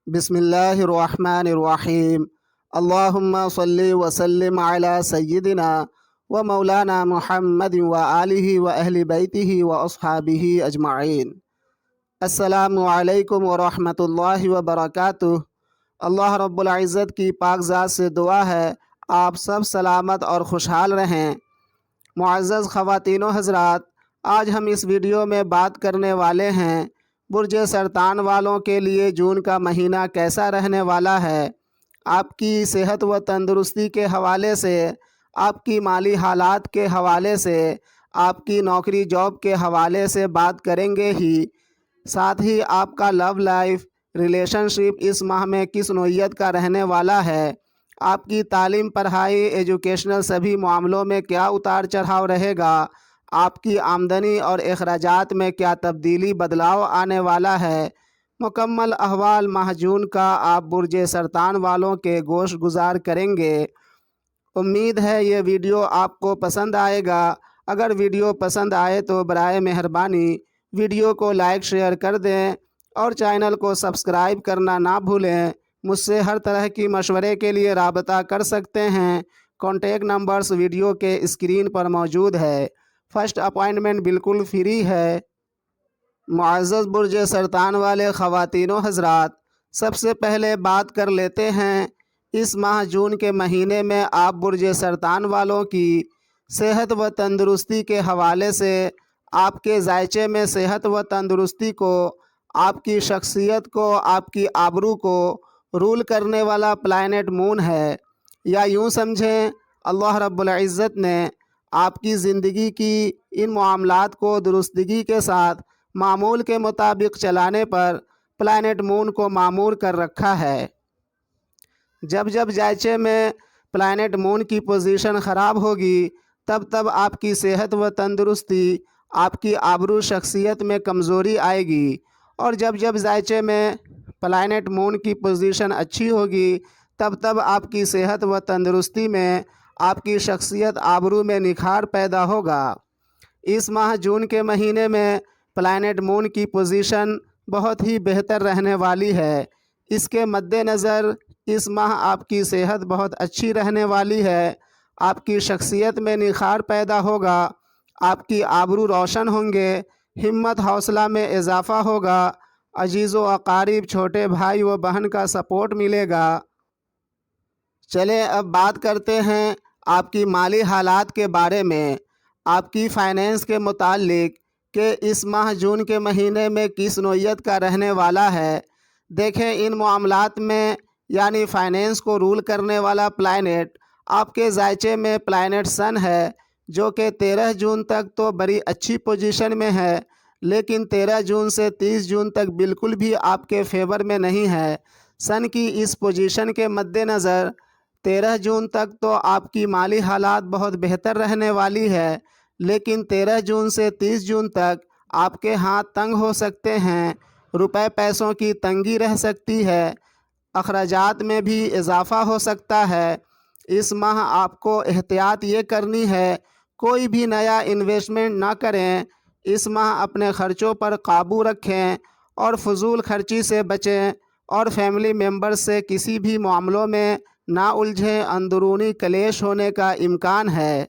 बिस्मिल्लाहिर्रहमानिर्रहीम। अल्लाहुम्मा सल्लि व सल्लिम अला सय्यिदिना व मौलाना मुहम्मद व आलिहि व अहली बैतिहि व अस्हाबिहि अजमाइन। अस्सलामु अलैकुम व रहमतुल्लाहि व बरकातुहू। अल्लाह रब्बुल इज़्ज़त की पाक ज़ात से दुआ है आप सब सलामत और खुशहाल रहें। मुअज़्ज़ज़ ख़वातीनो हज़रात, आज हम इस वीडियो में बात करने वाले हैं बुर्ज सरतान वालों के लिए जून का महीना कैसा रहने वाला है। आपकी सेहत व तंदुरुस्ती के हवाले से, आपकी माली हालात के हवाले से, आपकी नौकरी जॉब के हवाले से बात करेंगे ही, साथ ही आपका लव लाइफ रिलेशनशिप इस माह में किस नोयत का रहने वाला है, आपकी तालीम पढ़ाई एजुकेशनल सभी मामलों में क्या उतार चढ़ाव रहेगा, आपकी आमदनी और अखराजात में क्या तब्दीली बदलाव आने वाला है। मुकम्मल अहवाल माह जून का आप बुर्ज सरतान वालों के गोश गुजार करेंगे। उम्मीद है ये वीडियो आपको पसंद आएगा। अगर वीडियो पसंद आए तो बराए मेहरबानी वीडियो को लाइक शेयर कर दें और चैनल को सब्सक्राइब करना ना भूलें। मुझसे हर तरह की मशवरे के लिए राबता कर सकते हैं। कॉन्टेक्ट नंबर्स वीडियो के स्क्रीन पर मौजूद है। फ़र्स्ट अपॉइंटमेंट बिल्कुल फ्री है। मुअज़्ज़ज़ बुर्ज सरतान वाले ख़वातीनो हज़रात, सबसे पहले बात कर लेते हैं इस माह जून के महीने में आप बुर्ज सरतान वालों की सेहत व तंदुरुस्ती के हवाले से। आपके जायचे में सेहत व तंदुरुस्ती को, आपकी शख्सियत को, आपकी आबरू को रूल करने वाला प्लैनेट मून है। या यूँ समझें, अल्लाह रब्बुल इज़्ज़त ने आपकी ज़िंदगी की इन मामलात को दुरुस्तगी के साथ मामूल के मुताबिक चलाने पर प्लैनेट मून को मामूर कर रखा है। जब जब जायचे में प्लैनेट मून की पोजीशन ख़राब होगी तब तब आपकी सेहत व तंदुरुस्ती, आपकी आबरू शख्सियत में कमज़ोरी आएगी। और जब जब जायचे में प्लैनेट मून की पोजीशन अच्छी होगी तब तब आपकी सेहत व तंदुरुस्ती में, आपकी शख्सियत आबरू में निखार पैदा होगा। इस माह जून के महीने में प्लैनेट मून की पोजीशन बहुत ही बेहतर रहने वाली है। इसके मद्देनज़र इस माह आपकी सेहत बहुत अच्छी रहने वाली है। आपकी शख्सियत में निखार पैदा होगा, आपकी आबरू रोशन होंगे, हिम्मत हौसला में इजाफ़ा होगा, अजीज़ व अकारीब छोटे भाई व बहन का सपोर्ट मिलेगा। चलें अब बात करते हैं आपकी माली हालात के बारे में। आपकी फ़ाइनेंस के मुताल्लिक कि इस माह जून के महीने में किस नोयत का रहने वाला है। देखें, इन मामलात में यानी फ़ाइनेंस को रूल करने वाला प्लैनेट आपके जायचे में प्लैनेट सन है, जो कि 13 जून तक तो बड़ी अच्छी पोजीशन में है, लेकिन 13 जून से 30 जून तक बिल्कुल भी आपके फेवर में नहीं है। सन की इस पोजीशन के मद्देनज़र 13 जून तक तो आपकी माली हालात बहुत बेहतर रहने वाली है, लेकिन 13 जून से 30 जून तक आपके हाथ तंग हो सकते हैं, रुपए पैसों की तंगी रह सकती है, अखराजात में भी इजाफ़ा हो सकता है। इस माह आपको एहतियात ये करनी है, कोई भी नया इन्वेस्टमेंट ना करें। इस माह अपने ख़र्चों पर काबू रखें और फजूल खर्ची से बचें और फैमिली मेम्बर से किसी भी मामलों में ना उलझें, अंदरूनी कलेश होने का इम्कान है।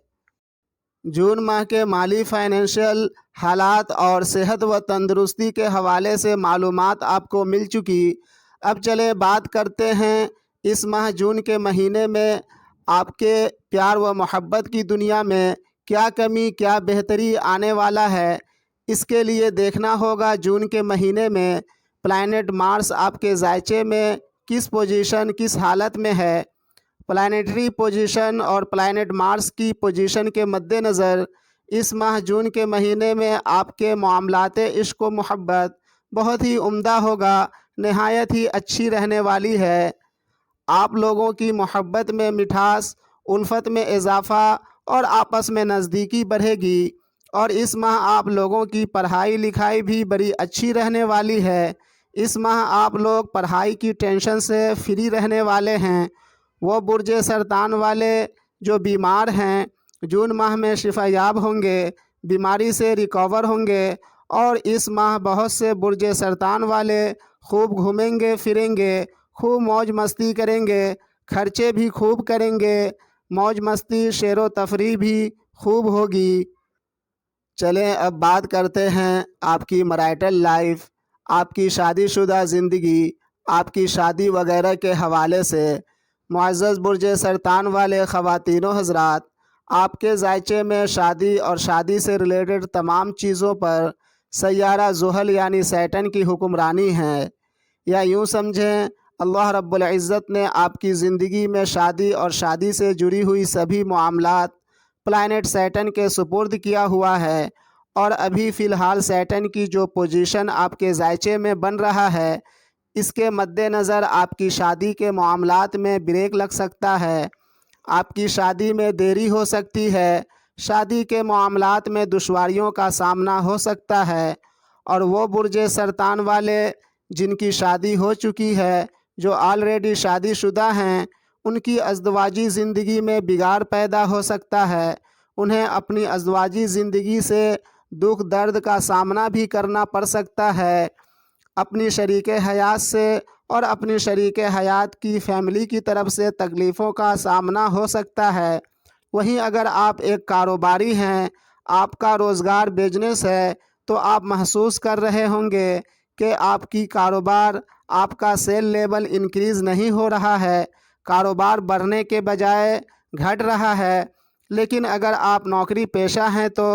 जून माह के माली फाइनेंशियल हालात और सेहत व तंदुरुस्ती के हवाले से मालूमात आपको मिल चुकी। अब चले बात करते हैं इस माह जून के महीने में आपके प्यार व मोहब्बत की दुनिया में क्या कमी क्या बेहतरी आने वाला है। इसके लिए देखना होगा जून के महीने में प्लैनेट मार्स आपके जायचे में किस पोजीशन, किस हालत में है। प्लैनेटरी पोजीशन और प्लैनेट मार्स की पोजीशन के मद्देनज़र इस माह जून के महीने में आपके मामलाते इश्क व मोहब्बत बहुत ही उम्दा होगा, नहायत ही अच्छी रहने वाली है। आप लोगों की मोहब्बत में मिठास, उल्फत में इजाफ़ा और आपस में नज़दीकी बढ़ेगी। और इस माह आप लोगों की पढ़ाई लिखाई भी बड़ी अच्छी रहने वाली है। इस माह आप लोग पढ़ाई की टेंशन से फ्री रहने वाले हैं। वो बुर्ज सरतान वाले जो बीमार हैं जून माह में शिफायाब होंगे, बीमारी से रिकवर होंगे। और इस माह बहुत से बुर्ज सरतान वाले خوب گھومیں گے پھریں گے، خوب موج مستی کریں گے، خرچے بھی خوب کریں گے، موج مستی شیر و تفریح بھی خوب ہوگی۔ چلیں اب بات کرتے ہیں آپ کی میرٹل لائف، آپ کی شادی شدہ زندگی، آپ کی شادی وغیرہ کے حوالے سے۔ معزز برج سرطان والے خواتین و حضرات، آپ کے ذائچے میں شادی اور شادی سے ریلیٹڈ تمام چیزوں پر سیارہ زحل یعنی سیٹن کی حکمرانی ہے، یا یوں سمجھیں اللہ رب العزت نے آپ کی زندگی میں شادی اور شادی سے جڑی ہوئی سبھی معاملات پلانٹ سیٹن کے سپرد کیا ہوا ہے، اور ابھی فی الحال سیٹن کی جو پوزیشن آپ کے ذائچے میں بن رہا ہے، اس کے مد نظر آپ کی شادی کے معاملات میں بریک لگ سکتا ہے، آپ کی شادی میں دیری ہو سکتی ہے، شادی کے معاملات میں دشواریوں کا سامنا ہو سکتا ہے، اور وہ برج سرطان والے جن کی شادی ہو چکی ہے، جو آلریڈی شادی شدہ ہیں، ان کی ازدواجی زندگی میں بگاڑ پیدا ہو سکتا ہے، انہیں اپنی ازدواجی زندگی سے دکھ درد کا سامنا بھی کرنا پڑ سکتا ہے، اپنی شریک حیات سے اور اپنی شریک حیات کی فیملی کی طرف سے تکلیفوں کا سامنا ہو سکتا ہے۔ وہیں اگر آپ ایک کاروباری ہیں، آپ کا روزگار بزنس ہے، تو آپ محسوس کر رہے ہوں گے کہ آپ کی کاروبار، آپ کا سیل لیول انکریز نہیں ہو رہا ہے، کاروبار بڑھنے کے بجائے گھٹ رہا ہے۔ لیکن اگر آپ نوکری پیشہ ہیں تو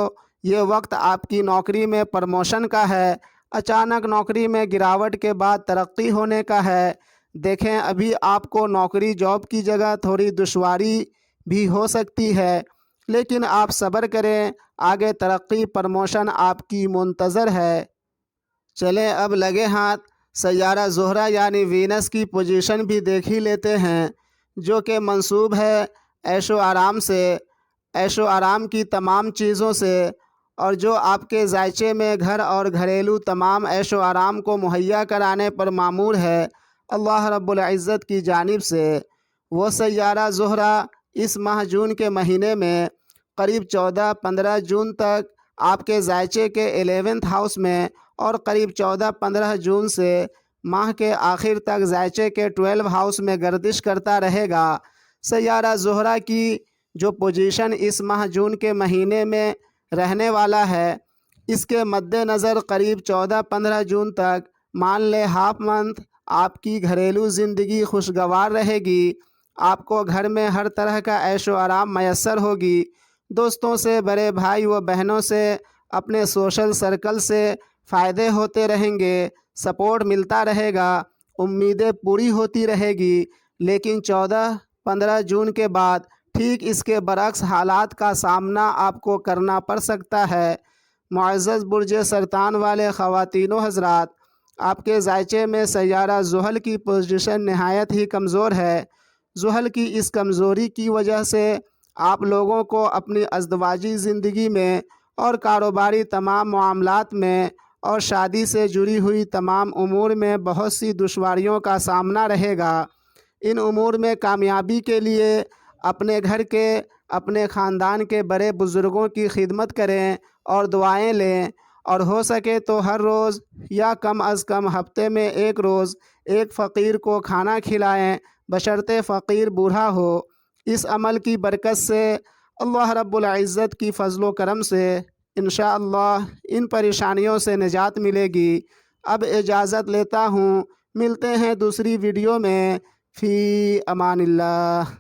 یہ وقت آپ کی نوکری میں پروموشن کا ہے، اچانک نوکری میں گراوٹ کے بعد ترقی ہونے کا ہے۔ دیکھیں ابھی آپ کو نوکری جاب کی جگہ تھوڑی دشواری بھی ہو سکتی ہے، لیکن آپ صبر کریں، آگے ترقی پروموشن آپ کی منتظر ہے۔ چلیں اب لگے ہاتھ سیارہ زہرہ یعنی وینس کی پوزیشن بھی دیکھ ہی لیتے ہیں، جو کہ منسوب ہے عیش و آرام سے، عیش و آرام کی تمام چیزوں سے، اور جو آپ کے ذائچے میں گھر اور گھریلو تمام عیش و آرام کو مہیا کرانے پر مامور ہے اللہ رب العزت کی جانب سے۔ وہ سیارہ زہرہ اس ماہ جون کے مہینے میں قریب 14-15 جون تک آپ کے ذائچے کے 11ویں ہاؤس میں، اور قریب 14-15 جون سے ماہ کے آخر تک ذائچے کے 12 ہاؤس میں گردش کرتا رہے گا۔ سیارہ زہرہ کی جو پوزیشن اس ماہ جون کے مہینے میں رہنے والا ہے، اس کے مد نظر قریب 14-15 جون تک مان لے ہاف منتھ آپ کی گھریلو زندگی خوشگوار رہے گی، آپ کو گھر میں ہر طرح کا عیش و آرام میسر ہوگی، دوستوں سے، بڑے بھائی و بہنوں سے، اپنے سوشل سرکل سے فائدے ہوتے رہیں گے، سپورٹ ملتا رہے گا، امیدیں پوری ہوتی رہے گی۔ لیکن 14-15 جون کے بعد ٹھیک اس کے برعکس حالات کا سامنا آپ کو کرنا پڑ سکتا ہے۔ معزز برج سرطان والے خواتین و حضرات، آپ کے ذائچے میں سیارہ زحل کی پوزیشن نہایت ہی کمزور ہے۔ زحل کی اس کمزوری کی وجہ سے آپ لوگوں کو اپنی ازدواجی زندگی میں اور کاروباری تمام معاملات میں اور شادی سے جڑی ہوئی تمام امور میں بہت سی دشواریوں کا سامنا رہے گا۔ ان امور میں کامیابی کے لیے اپنے گھر کے، اپنے خاندان کے بڑے بزرگوں کی خدمت کریں اور دعائیں لیں، اور ہو سکے تو ہر روز یا کم از کم ہفتے میں ایک روز ایک فقیر کو کھانا کھلائیں، بشرطے فقیر بوڑھا ہو۔ اس عمل کی برکت سے اللہ رب العزت کی فضل و کرم سے انشاءاللہ ان پریشانیوں سے نجات ملے گی۔ اب اجازت لیتا ہوں، ملتے ہیں دوسری ویڈیو میں، فی امان اللہ۔